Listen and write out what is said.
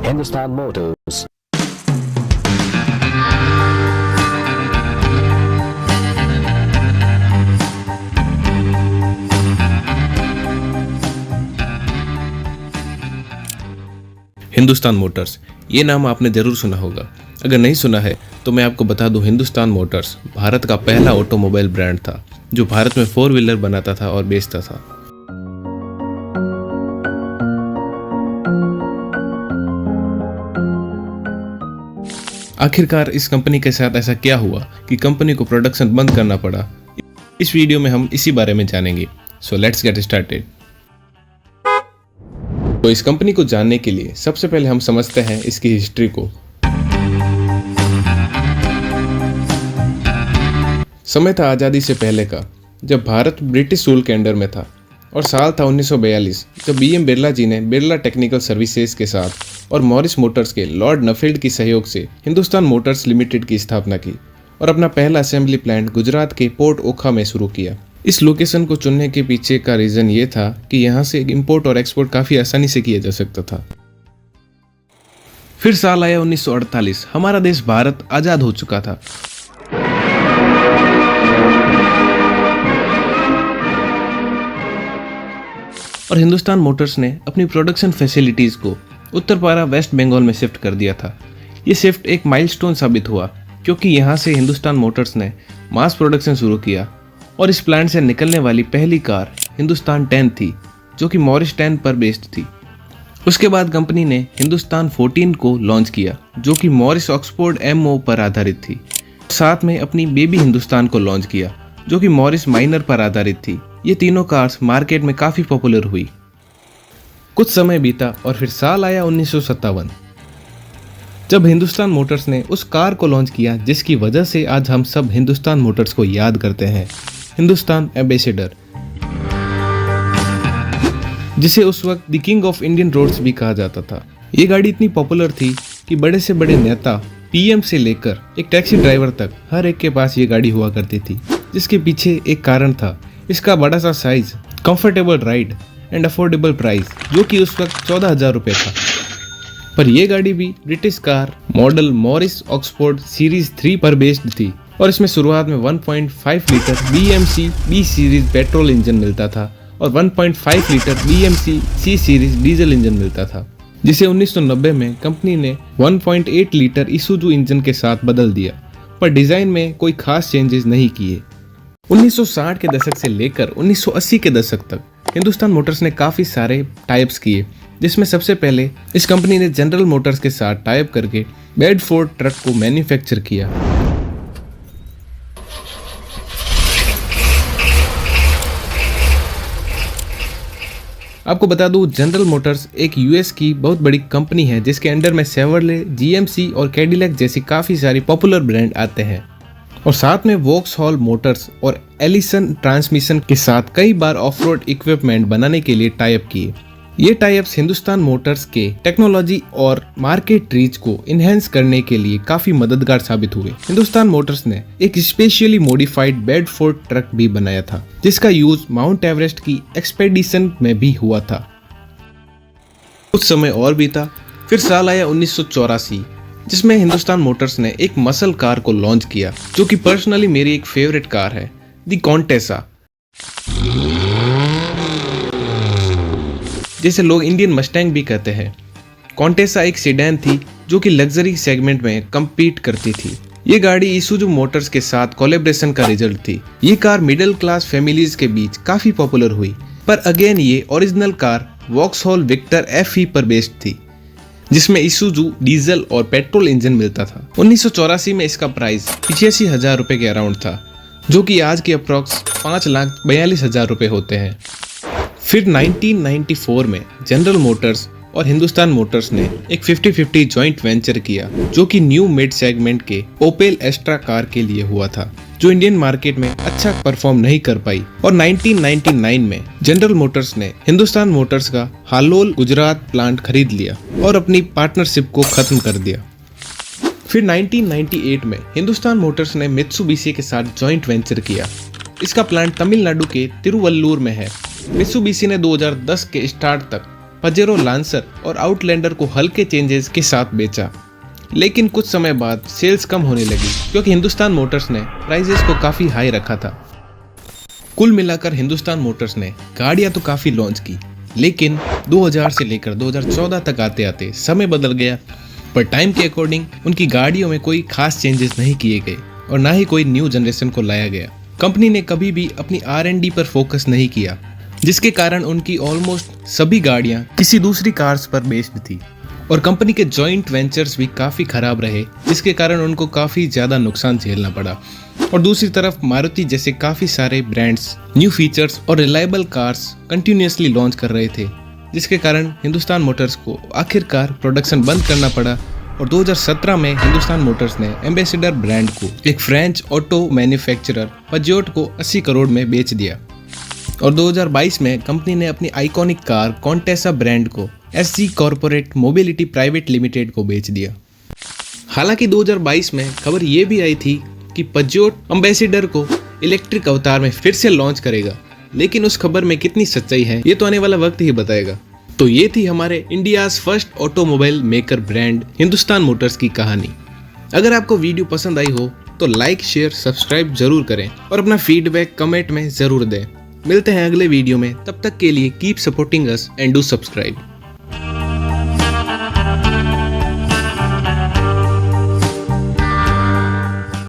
Hindustan Motors. Hindustan Motors, ये नाम आपने जरूर सुना होगा। अगर नहीं सुना है तो मैं आपको बता दूं, हिंदुस्तान मोटर्स भारत का पहला ऑटोमोबाइल ब्रांड था जो भारत में 4 व्हीलर बनाता था और बेचता था। आखिरकार इस कंपनी के साथ ऐसा क्या हुआ कि कंपनी को प्रोडक्शन बंद करना पड़ा? इस वीडियो में हम इसी बारे में जानेंगे। So let's get started. तो इस कंपनी को जानने के लिए सबसे पहले हम समझते हैं इसकी हिस्ट्री को। समय था आज़ादी से पहले का, जब भारत ब्रिटिश रूल के अंडर में था, और साल था 1942 जब बीएम बिरला जी ने बिरला टेक्निकल सर्विसेज के साथ और मॉरिस मोटर्स के लॉर्ड नफील्ड की सहयोग से हिंदुस्तान मोटर्स लिमिटेड की स्थापना की और अपना पहला असेंबली प्लांट गुजरात के पोर्ट ओखा में शुरू किया। इस लोकेशन को चुनने के पीछे का रीज़न ये था कि यहाँ से इंपोर्ट और एक्सपोर्ट काफ़ी आसानी से किया जा सकता था। फिर साल आया 1948, हमारा देश भारत आज़ाद हो चुका था। और हिंदुस्तान मोटर्स ने अपनी प्रोडक्शन फैसिलिटीज़ को उत्तरपारा वेस्ट बंगाल में शिफ्ट कर दिया था। ये शिफ्ट एक माइलस्टोन साबित हुआ क्योंकि यहाँ से हिंदुस्तान मोटर्स ने मास प्रोडक्शन शुरू किया और इस प्लांट से निकलने वाली पहली कार हिंदुस्तान 10 थी जो कि मॉरिस 10 पर बेस्ड थी। उसके बाद कंपनी ने हिंदुस्तान 14 को लॉन्च किया जो कि मॉरिस ऑक्सफोर्ड MO पर आधारित थी। साथ में अपनी बेबी हिंदुस्तान को लॉन्च किया जो कि मॉरिस माइनर पर आधारित थी। ये तीनों कार्स मार्केट में काफ़ी पॉपुलर हुई। कुछ समय बीता और फिर साल आया 1957 जब हिंदुस्तान मोटर्स ने उस कार को लॉन्च किया जिसकी वजह से आज हम सब हिंदुस्तान मोटर्स को याद करते हैं, हिंदुस्तान एम्बेसडर, जिसे उस वक्त the king of Indian roads भी कहा जाता था। ये गाड़ी इतनी पॉपुलर थी कि बड़े से बड़े नेता, PM से लेकर एक टैक्सी ड्राइवर तक हर एक के पास ये गाड़ी हुआ करती थी, जिसके पीछे एक कारण था, इसका बड़ा सा size, comfortable ride and affordable price जो कि उस वक्त 14,000 रुपये था। पर यह गाड़ी भी British car model Morris Oxford series 3 पर बेस्ड थी और इसमें शुरुआत में 1.5 litre BMC B series petrol engine मिलता था और 1.5 litre BMC C series diesel engine मिलता था, जिसे 1990 में कंपनी ने 1.8 लीटर इसूजू इंजन के साथ बदल दिया, पर डिज़ाइन में कोई खास चेंजेस नहीं किए। 1960 के दशक से लेकर 1980 के दशक तक हिंदुस्तान मोटर्स ने काफ़ी सारे टाइप्स किए, जिसमें सबसे पहले इस कंपनी ने जनरल मोटर्स के साथ टाइप करके बेडफोर्ड ट्रक को मैन्युफैक्चर किया। आपको बता दूं, जनरल मोटर्स एक US की बहुत बड़ी कंपनी है जिसके अंडर में शेवरले, GMC और कैडिलैक जैसी काफ़ी सारी पॉपुलर ब्रांड आते हैं, और साथ में वॉक्सहॉल मोटर्स और एलिसन ट्रांसमिशन के साथ कई बार ऑफ-रोड इक्विपमेंट बनाने के लिए टाइप किए। ये टाइप्स हिंदुस्तान मोटर्स के टेक्नोलॉजी और मार्केट रीच को इन्हेंस करने के लिए काफ़ी मददगार साबित हुए। हिंदुस्तान मोटर्स ने एक स्पेशली मॉडिफाइड बेडफोर्ड ट्रक भी बनाया था जिसका यूज माउंट एवरेस्ट की एक्सपेडिशन में भी हुआ था। कुछ समय और बीता, फिर साल आया 1984 जिसमें हिंदुस्तान मोटर्स ने एक मसल कार को लॉन्च किया जो कि पर्सनली मेरी एक फेवरेट कार है, दी कॉन्टेसा, जिसे लोग इंडियन मस्टैंग भी कहते हैं। कॉन्टेसा एक सेडान थी जो कि लग्जरी सेगमेंट में कम्पीट करती थी। ये गाड़ी इसूजू मोटर्स के साथ कोलैबोरेशन का रिजल्ट थी। ये कार मिडिल क्लास फैमिलीज के बीच काफी पॉपुलर हुई, पर अगेन ये original car Vauxhall Victor FE पर बेस्ड थी जिसमें इसूजू डीजल और पेट्रोल इंजन मिलता था। 1984 में इसका प्राइस 85,000 रुपये के अराउंड था जो कि आज के अप्रॉक्स 5,42,000 रुपये होते हैं। फिर 1994 में जनरल मोटर्स और हिंदुस्तान मोटर्स ने एक 50-50 जॉइंट वेंचर किया जो कि न्यू मिड सेगमेंट के ओपेल एस्ट्रा कार के लिए हुआ था जो इंडियन मार्केट में अच्छा परफॉर्म नहीं कर पाई, और 1999 में जनरल मोटर्स ने हिंदुस्तान मोटर्स का हालोल गुजरात प्लांट खरीद लिया और अपनी पार्टनरशिप को खत्म कर दिया। फिर 1998 में हिंदुस्तान मोटर्स ने मित्सुबिशी के साथ जॉइंट वेंचर किया। इसका प्लांट तमिलनाडु के तिरुवल्लुर में है। मित्सुबिशी ने 2010 के स्टार्ट तक पजेरो लांसर और आउटलैंडर को हल्के चेंजेस के साथ बेचा। लेकिन कुछ समय बाद सेल्स कम होने लगी क्योंकि हिंदुस्तान मोटर्स ने प्राइजेस को काफ़ी हाई रखा था। कुल मिलाकर हिंदुस्तान मोटर्स ने गाड़ियाँ तो काफ़ी लॉन्च की, लेकिन 2000 से लेकर 2014 तक आते आते समय बदल गया। पर टाइम के अकॉर्डिंग उनकी गाड़ियों में कोई खास चेंजेस नहीं किए गए और ना ही कोई न्यू जनरेशन को लाया गया। कंपनी ने कभी भी अपनी R&D पर फोकस नहीं किया, जिसके कारण उनकी ऑलमोस्ट सभी गाड़ियां किसी दूसरी कार्स पर बेस्ड थी और कंपनी के जॉइंट वेंचर्स भी काफ़ी खराब रहे, जिसके कारण उनको काफ़ी ज़्यादा नुकसान झेलना पड़ा। और दूसरी तरफ मारुति जैसे काफ़ी सारे ब्रांड्स न्यू फीचर्स और रिलायबल कार्स कंटिन्यूसली लॉन्च कर रहे थे, जिसके कारण हिंदुस्तान मोटर्स को आखिरकार प्रोडक्शन बंद करना पड़ा। और 2017 में हिंदुस्तान मोटर्स ने एम्बेसडर ब्रांड को एक फ्रेंच ऑटो मैन्युफैक्चरर पजेट को 80 करोड़ में बेच दिया। और 2022 में कंपनी ने अपनी आइकॉनिक कार कॉन्टेसा ब्रांड को SG corporate mobility private limited को बेच दिया। हालांकि 2022 में खबर ये भी आई थी कि पजेट एम्बेसडर को इलेक्ट्रिक अवतार में फिर से लॉन्च करेगा, लेकिन उस खबर में कितनी सच्चाई है ये तो आने वाला वक्त ही बताएगा। तो ये थी हमारे India's first automobile maker brand Hindustan Motors की कहानी। अगर आपको वीडियो पसंद आई हो तो लाइक शेयर सब्सक्राइब जरूर करें और अपना फीडबैक कमेंट में जरूर दें। मिलते हैं अगले वीडियो में, तब तक के लिए keep supporting us and do subscribe.